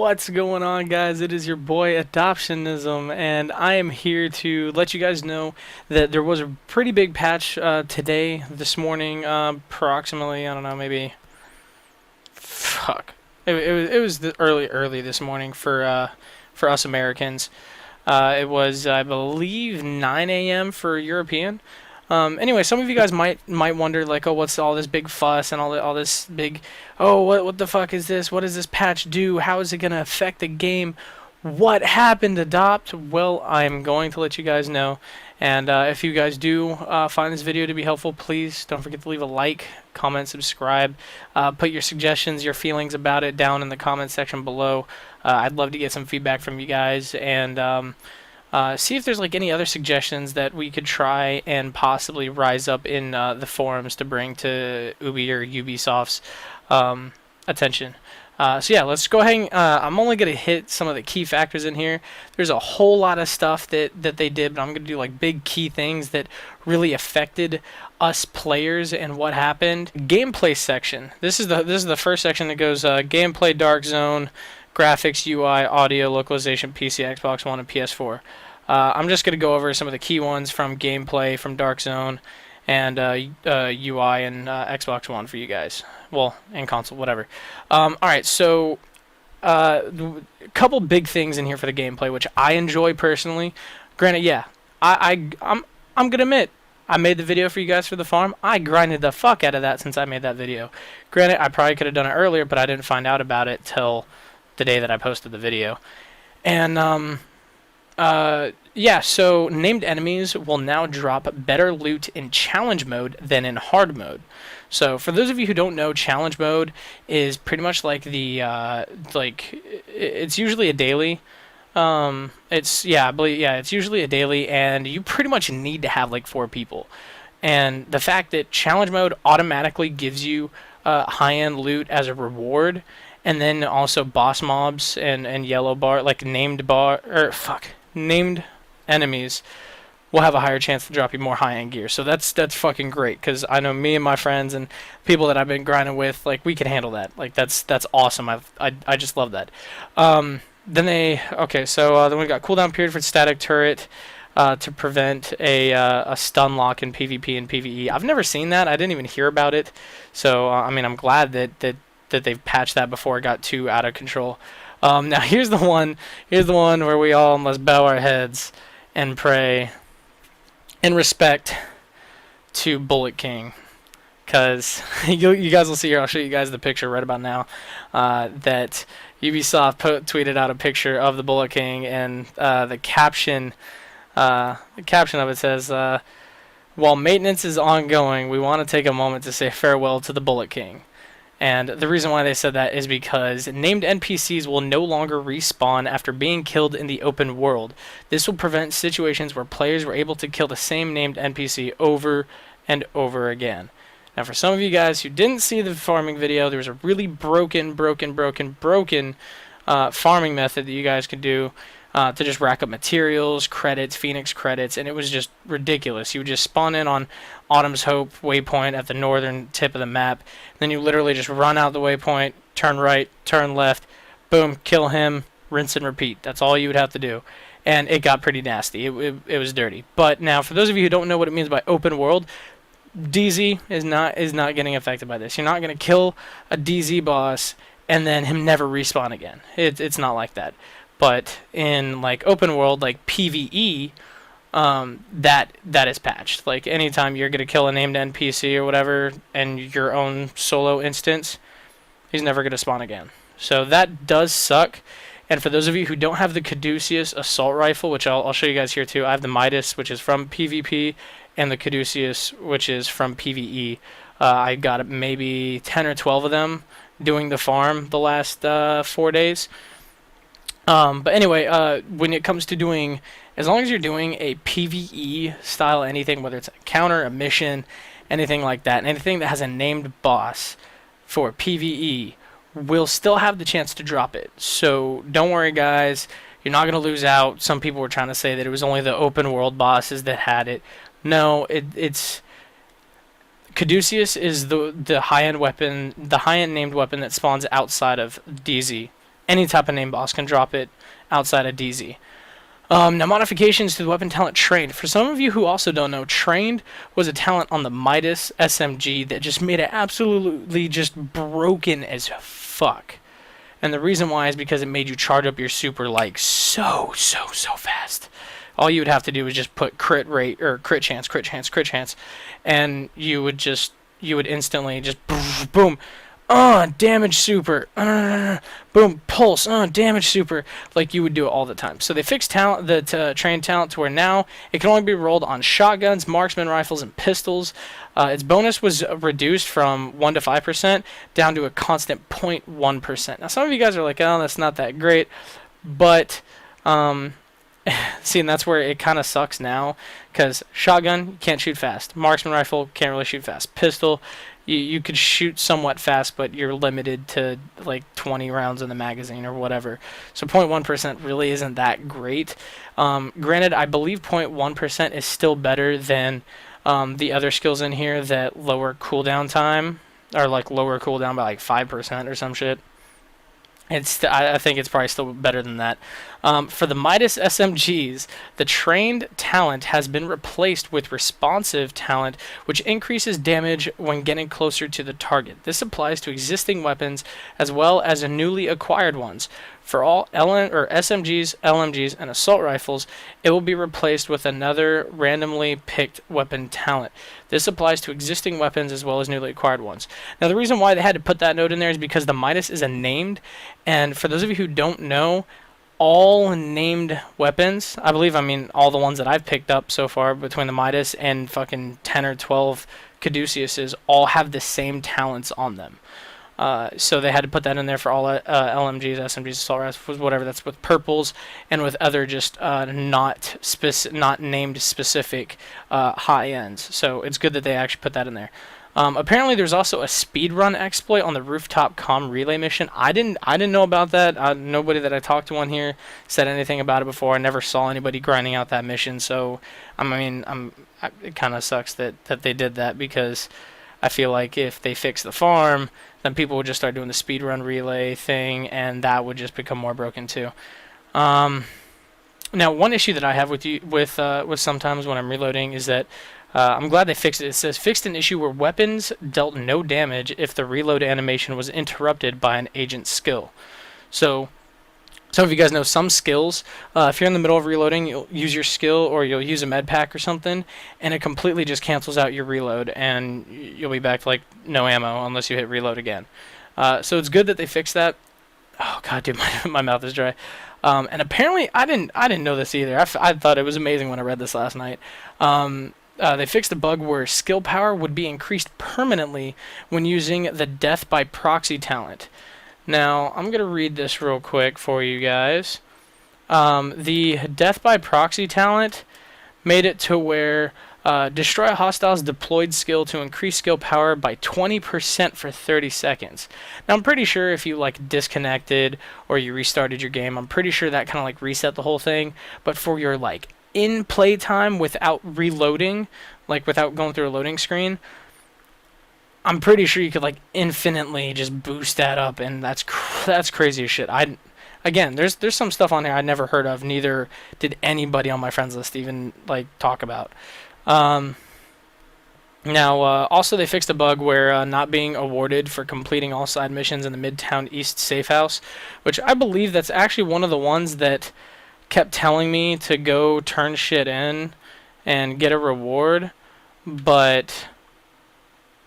What's going on, guys? It is your boy Adoptionism, and I am here to let you guys know that there was a pretty big patch this morning, approximately, I don't know, maybe, fuck. It was the early this morning for us Americans. It was, I believe, 9 a.m. for European. Anyway, some of you guys might wonder, like, oh, what's all this big fuss and all this big, oh, what the fuck is this? What does this patch do? How is it gonna affect the game? What happened, Adopt? Well, I'm going to let you guys know. And if you guys do find this video to be helpful, please don't forget to leave a like, comment, subscribe. Put your suggestions, your feelings about it down in the comment section below. I'd love to get some feedback from you guys, and see if there's like any other suggestions that we could try and possibly rise up in the forums to bring to Ubi or Ubisoft's attention. So yeah, let's go ahead and, I'm only going to hit some of the key factors in here. There's a whole lot of stuff that they did, but I'm going to do like big key things that really affected us players and what happened. Gameplay section. This is the first section that goes gameplay, dark zone, graphics, UI, audio, localization, PC, Xbox One, and PS4. I'm just going to go over some of the key ones from gameplay, from Dark Zone, and UI and Xbox One for you guys. Well, and console, whatever. Alright, so a couple big things in here for the gameplay, which I enjoy personally. Granted, yeah, I'm going to admit, I made the video for you guys for the farm. I grinded the fuck out of that since I made that video. Granted, I probably could have done it earlier, but I didn't find out about it till the day that I posted the video. And yeah, so named enemies will now drop better loot in challenge mode than in hard mode. So for those of you who don't know, challenge mode is pretty much like the it's usually a daily. It's usually a daily, and you pretty much need to have like 4 people. And the fact that challenge mode automatically gives you high-end loot as a reward, and then also boss mobs and yellow bar, like named enemies will have a higher chance to drop you more high-end gear. So that's fucking great, because I know me and my friends and people that I've been grinding with, like, we can handle that. Like, that's awesome. I just love that. Then we got cooldown period for static turret to prevent a stun lock in PvP and PvE. I've never seen that. I didn't even hear about it. So I mean, I'm glad that they've patched that before it got too out of control. Now here's the one where we all must bow our heads and pray in respect to Bullet King, because you guys will see here. I'll show you guys the picture right about now. That Ubisoft tweeted out a picture of the Bullet King, and the caption of it says, "While maintenance is ongoing, we want to take a moment to say farewell to the Bullet King." And the reason why they said that is because named NPCs will no longer respawn after being killed in the open world. This will prevent situations where players were able to kill the same named NPC over and over again. Now, for some of you guys who didn't see the farming video, there was a really broken farming method that you guys could do to just rack up materials, credits, Phoenix credits, and it was just ridiculous. You would just spawn in on Autumn's Hope waypoint at the northern tip of the map, then you literally just run out the waypoint, turn right, turn left, boom, kill him, rinse and repeat. That's all you would have to do. And it got pretty nasty. It was dirty. But now, for those of you who don't know what it means by open world, DZ is not getting affected by this. You're not going to kill a DZ boss and then him never respawn again. It's not like that. But in like open world, like PvE, that is patched. Like anytime you're gonna kill a named NPC or whatever, and your own solo instance, he's never gonna spawn again. So that does suck. And for those of you who don't have the Caduceus assault rifle, which I'll show you guys here too, I have the Midas, which is from PvP, and the Caduceus, which is from PvE. I got maybe 10 or 12 of them doing the farm the last 4 days. But anyway, when it comes to doing, as long as you're doing a PvE style anything, whether it's a counter, a mission, anything like that, anything that has a named boss for PvE will still have the chance to drop it. So don't worry, guys. You're not going to lose out. Some people were trying to say that it was only the open world bosses that had it. No, it's Caduceus is the high-end weapon, the high-end named weapon that spawns outside of DZ. any type of name boss can drop it outside of DZ. Now, modifications to the weapon talent Trained. For some of you who also don't know, Trained was a talent on the Midas SMG that just made it absolutely just broken as fuck. And the reason why is because it made you charge up your super like so fast. All you would have to do is just put crit rate or crit chance, and you would instantly just boom, damage super, boom, pulse, damage super, like you would do it all the time. So they fixed the trained talent to where now it can only be rolled on shotguns, marksman rifles, and pistols. Its bonus was reduced from 1 to 5% down to a constant 0.1%. Now some of you guys are like, oh, that's not that great, but see, and that's where it kind of sucks now, because shotgun, you can't shoot fast. Marksman rifle, can't really shoot fast. Pistol, you could shoot somewhat fast, but you're limited to like 20 rounds in the magazine or whatever. So 0.1% really isn't that great. Granted, I believe 0.1% is still better than the other skills in here that lower cooldown time, or like lower cooldown by like 5% or some shit. I think it's probably still better than that. For the Midas SMGs, the trained talent has been replaced with responsive talent, which increases damage when getting closer to the target. This applies to existing weapons as well as newly acquired ones. For all SMGs, LMGs, and assault rifles, it will be replaced with another randomly picked weapon talent. This applies to existing weapons as well as newly acquired ones. Now, the reason why they had to put that note in there is because the Midas is a named, and for those of you who don't know, all named weapons, I mean all the ones that I've picked up so far between the Midas and fucking 10 or 12 Caduceuses, all have the same talents on them. So they had to put that in there for all LMGs, SMGs, assault rifles, whatever. That's with purples and with other just not named specific high ends. So it's good that they actually put that in there. Apparently, there's also a speedrun exploit on the rooftop comm relay mission. I didn't know about that. Nobody that I talked to on here said anything about it before. I never saw anybody grinding out that mission. So it kind of sucks that they did that, because I feel like if they fix the farm, then people would just start doing the speedrun relay thing, and that would just become more broken too. Now, one issue that I have with sometimes when I'm reloading is that I'm glad they fixed it. It says fixed an issue where weapons dealt no damage if the reload animation was interrupted by an agent's skill. So some of you guys know some skills, if you're in the middle of reloading, you'll use your skill or you'll use a med pack or something, and it completely just cancels out your reload, and you'll be back to like no ammo unless you hit reload again. So it's good that they fixed that. Oh god, dude, my mouth is dry. And apparently I didn't know this either. I thought it was amazing when I read this last night. They fixed a bug where skill power would be increased permanently when using the Death by Proxy talent. Now, I'm going to read this real quick for you guys. The Death by Proxy talent made it to where destroy a hostile's deployed skill to increase skill power by 20% for 30 seconds. Now, I'm pretty sure if you like disconnected or you restarted your game, I'm pretty sure that kind of like reset the whole thing. But for your like in play time without reloading, like without going through a loading screen, I'm pretty sure you could like infinitely just boost that up, and that's crazy as shit. Again, there's some stuff on here I never heard of, neither did anybody on my friends list even like talk about. Now, also they fixed a bug where not being awarded for completing all side missions in the Midtown East safe house, which I believe that's actually one of the ones that kept telling me to go turn shit in and get a reward, but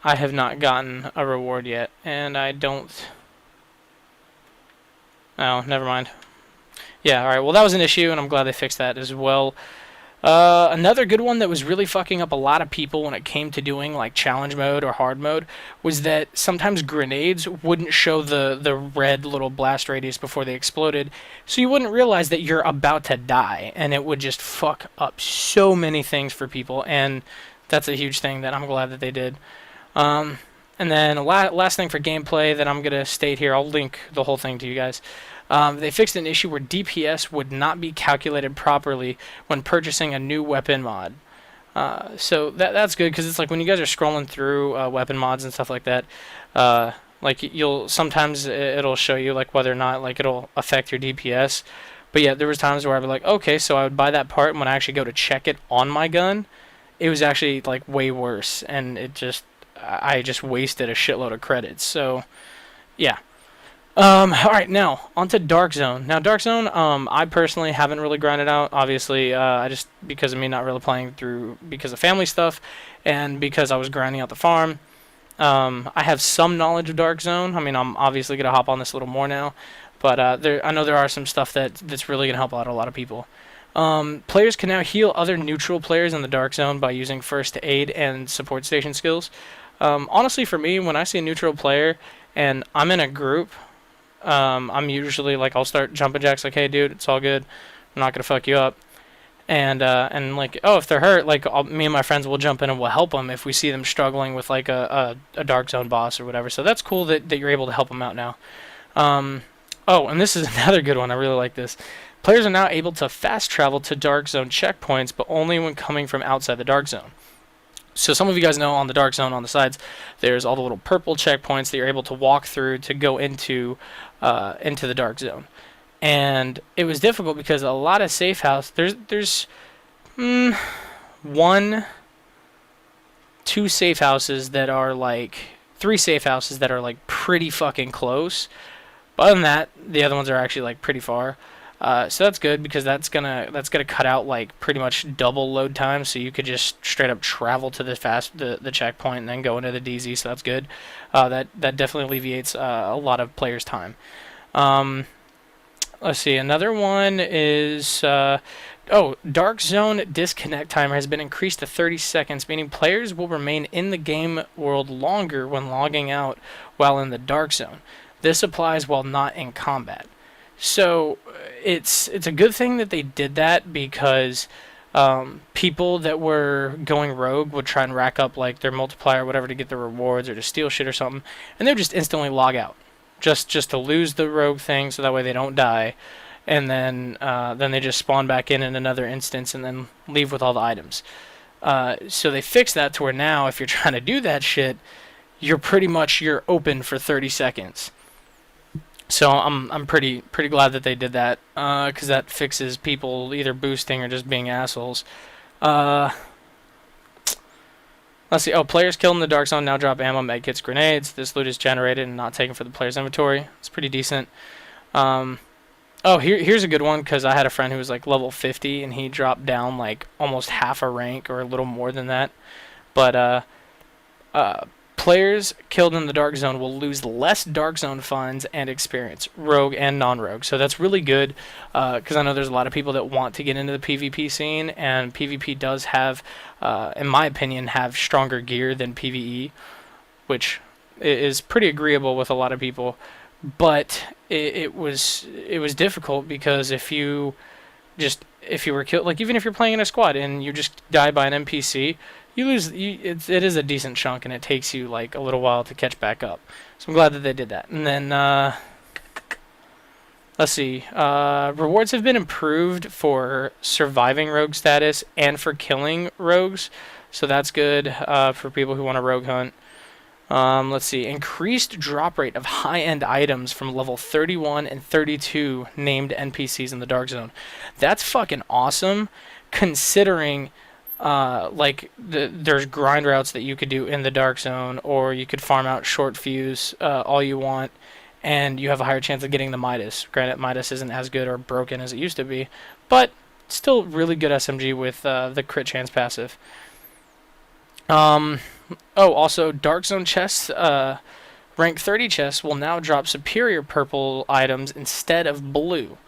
I have not gotten a reward yet, and I don't... Oh, never mind. Yeah, alright, well that was an issue, and I'm glad they fixed that as well. Another good one that was really fucking up a lot of people when it came to doing like challenge mode or hard mode was that sometimes grenades wouldn't show the red little blast radius before they exploded, so you wouldn't realize that you're about to die, and it would just fuck up so many things for people, and that's a huge thing that I'm glad that they did. And then last thing for gameplay that I'm going to state here, I'll link the whole thing to you guys. They fixed an issue where DPS would not be calculated properly when purchasing a new weapon mod. So that's good, because it's like when you guys are scrolling through weapon mods and stuff like that, Like you'll sometimes it'll show you like whether or not like it'll affect your DPS. But yeah, there was times where I'd be like, okay, so I would buy that part, and when I actually go to check it on my gun, it was actually like way worse, and I just wasted a shitload of credits. So yeah. All right, now onto Dark Zone. Now Dark Zone, I personally haven't really grinded out. Obviously, I just because of me not really playing through because of family stuff, and because I was grinding out the farm. I have some knowledge of Dark Zone. I mean, I'm obviously gonna hop on this a little more now, but I know there are some stuff that's really gonna help out a lot of people. Players can now heal other neutral players in the Dark Zone by using first aid and support station skills. Honestly, for me, when I see a neutral player and I'm in a group, I'm usually like I'll start jumping jacks like, hey dude, it's all good. I'm not gonna fuck you up. And like, oh, if they're hurt, like me and my friends will jump in and we'll help them if we see them struggling with like a Dark Zone boss or whatever. So that's cool that you're able to help them out now. Oh, and this is another good one. I really like this. Players are now able to fast travel to Dark Zone checkpoints, but only when coming from outside the Dark Zone. So some of you guys know on the Dark Zone on the sides, there's all the little purple checkpoints that you're able to walk through to go into the Dark Zone. And it was difficult because a lot of safe house, there's one, two safe houses that are like, three safe houses that are like pretty fucking close. But other than that, the other ones are actually like pretty far. So that's good because that's gonna cut out like pretty much double load time. So you could just straight up travel to the checkpoint and then go into the DZ. So that's good. That definitely alleviates a lot of players' time. Let's see. Another one is Dark Zone disconnect timer has been increased to 30 seconds, meaning players will remain in the game world longer when logging out while in the Dark Zone. This applies while not in combat. So it's a good thing that they did that because people that were going rogue would try and rack up like their multiplier or whatever to get the rewards or to steal shit or something, and they would just instantly log out, just to lose the rogue thing, so that way they don't die, and then they just spawn back in another instance and then leave with all the items. So they fixed that to where now if you're trying to do that shit, you're open for 30 seconds. So I'm pretty glad that they did that, because that fixes people either boosting or just being assholes. Let's see. Oh, players killed in the Dark Zone now drop ammo, medkits, grenades. This loot is generated and not taken from the player's inventory. It's pretty decent. Here's a good one because I had a friend who was like level 50 and he dropped down like almost half a rank or a little more than that. But players killed in the Dark Zone will lose less Dark Zone funds and experience, rogue and non-rogue. So that's really good because I know there's a lot of people that want to get into the PvP scene, and PvP does have, in my opinion, have stronger gear than PvE, which is pretty agreeable with a lot of people. But it was difficult because if you were killed, like even if you're playing in a squad and you just die by an NPC, you lose. It is a decent chunk, and it takes you like a little while to catch back up. So I'm glad that they did that. And then let's see. Rewards have been improved for surviving rogue status and for killing rogues, so that's good for people who want to rogue hunt. Let's see. Increased drop rate of high-end items from level 31 and 32 named NPCs in the Dark Zone. That's fucking awesome, considering there's grind routes that you could do in the Dark Zone, or you could farm out short fuse all you want, and you have a higher chance of getting the Midas. Granted, Midas isn't as good or broken as it used to be, but still really good SMG with the crit chance passive. Also, Dark Zone chests, rank 30 chests will now drop superior purple items instead of blue.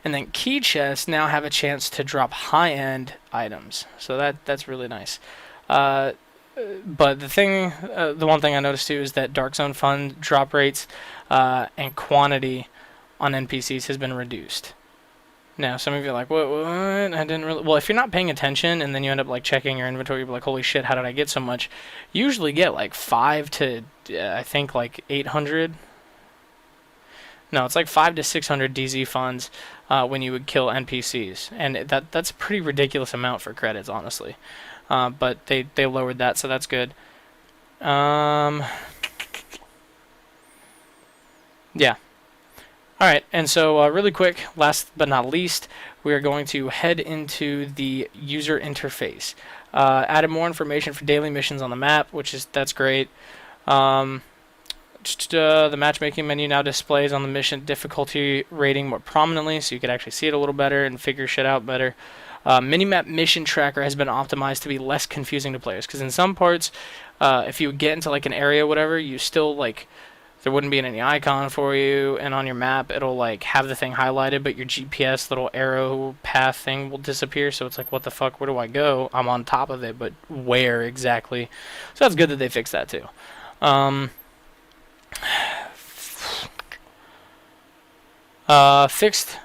And then key chests now have a chance to drop high-end items. So that's really nice. But the one thing I noticed too is that Dark Zone fund drop rates and quantity on NPCs has been reduced. Now, some of you are like, what? I didn't really... Well, if you're not paying attention and then you end up like checking your inventory, you're like, holy shit, how did I get so much? You usually get like 5 to, I think, like 800. No, it's like 500 to 600 DZ funds when you would kill NPCs. And that's a pretty ridiculous amount for credits, honestly. But they lowered that, so that's good. Yeah. All right, and so really quick, last but not least, we are going to head into the user interface. Added more information for daily missions on the map, that's great. Um, the matchmaking menu now displays on the mission difficulty rating more prominently, so you can actually see it a little better and figure shit out better. Minimap mission tracker has been optimized to be less confusing to players, because in some parts, if you get into like an area or whatever, you still like there wouldn't be any icon for you, and on your map it'll like have the thing highlighted, but your GPS little arrow path thing will disappear. So it's like, what the fuck? Where do I go? I'm on top of it, but where exactly? So that's good that they fixed that too. Fixed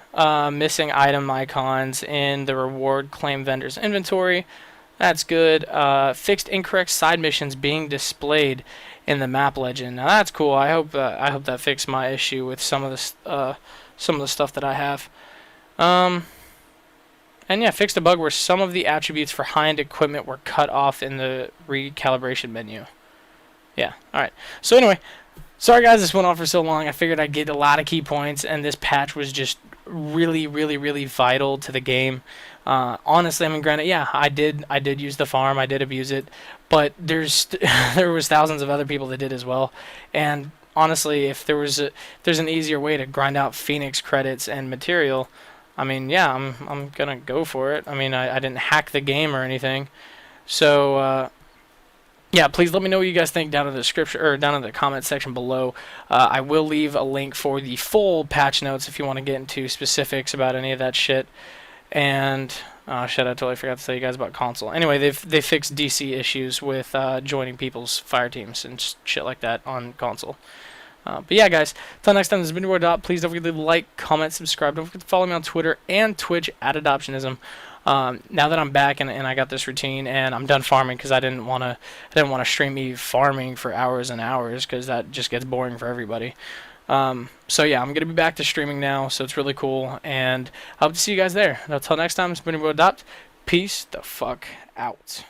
missing item icons in the reward claim vendor's inventory. That's good. Fixed incorrect side missions being displayed in the map legend. Now that's cool. I hope that fixed my issue with some of the stuff that I have. And yeah, fixed a bug where some of the attributes for high-end equipment were cut off in the recalibration menu. Yeah. All right. So anyway, sorry guys, this went on for so long. I figured I'd get a lot of key points, and this patch was just really, really, really vital to the game. Honestly, I mean, granted, yeah, I did use the farm, I did abuse it, but there was thousands of other people that did as well. And honestly, if there's an easier way to grind out Phoenix credits and material, I mean, yeah, I'm gonna go for it. I mean, I didn't hack the game or anything, so. Yeah, please let me know what you guys think down in the description or down in the comment section below. I will leave a link for the full patch notes if you want to get into specifics about any of that shit. And shit, I totally forgot to tell you guys about console. Anyway, they fixed DC issues with joining people's fire teams and shit like that on console. But yeah, guys, until next time, this has been your boy Dot. Please don't forget to like, comment, subscribe. Don't forget to follow me on Twitter and Twitch at Adoptionism. Now that I'm back and I got this routine and I'm done farming, because I didn't want to stream me farming for hours and hours, because that just gets boring for everybody. So yeah, I'm gonna be back to streaming now, so it's really cool, and I hope to see you guys there. Until next time, it's been your boy Adopt. Peace the fuck out.